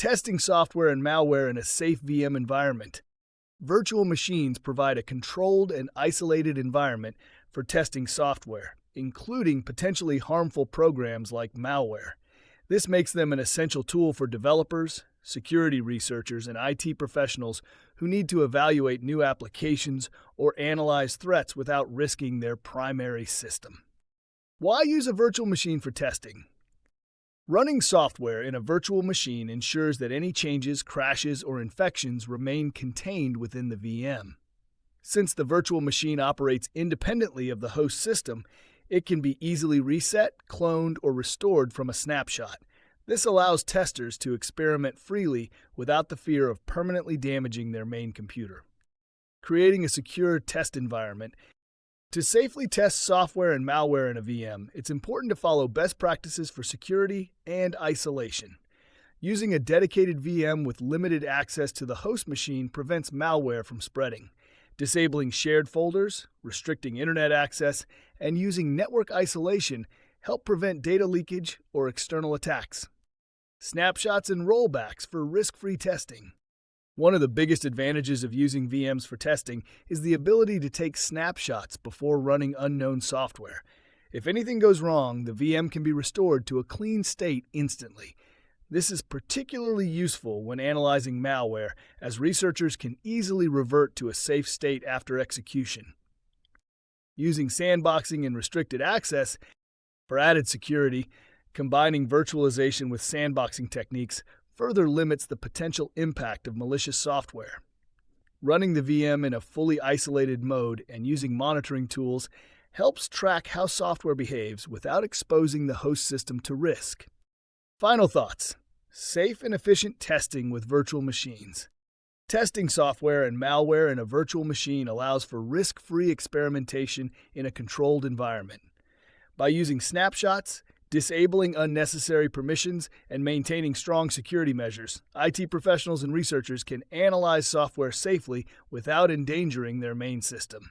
Testing software and malware in a safe VM environment. Virtual machines provide a controlled and isolated environment for testing software, including potentially harmful programs like malware. This makes them an essential tool for developers, security researchers, and IT professionals who need to evaluate new applications or analyze threats without risking their primary system. Why use a virtual machine for testing? Running software in a virtual machine ensures that any changes, crashes, or infections remain contained within the VM. Since the virtual machine operates independently of the host system, it can be easily reset, cloned, or restored from a snapshot. This allows testers to experiment freely without the fear of permanently damaging their main computer. Creating a secure test environment. To safely test software and malware in a VM, it's important to follow best practices for security and isolation. Using a dedicated VM with limited access to the host machine prevents malware from spreading. Disabling shared folders, restricting internet access, and using network isolation help prevent data leakage or external attacks. Snapshots and rollbacks for risk-free testing. One of the biggest advantages of using VMs for testing is the ability to take snapshots before running unknown software. If anything goes wrong, the VM can be restored to a clean state instantly. This is particularly useful when analyzing malware, as researchers can easily revert to a safe state after execution. Using sandboxing and restricted access for added security, combining virtualization with sandboxing techniques further limits the potential impact of malicious software. Running the VM in a fully isolated mode and using monitoring tools helps track how software behaves without exposing the host system to risk. Final thoughts. Safe and efficient testing with virtual machines. Testing software and malware in a virtual machine allows for risk-free experimentation in a controlled environment. By using snapshots, disabling unnecessary permissions, and maintaining strong security measures, IT professionals and researchers can analyze software safely without endangering their main system.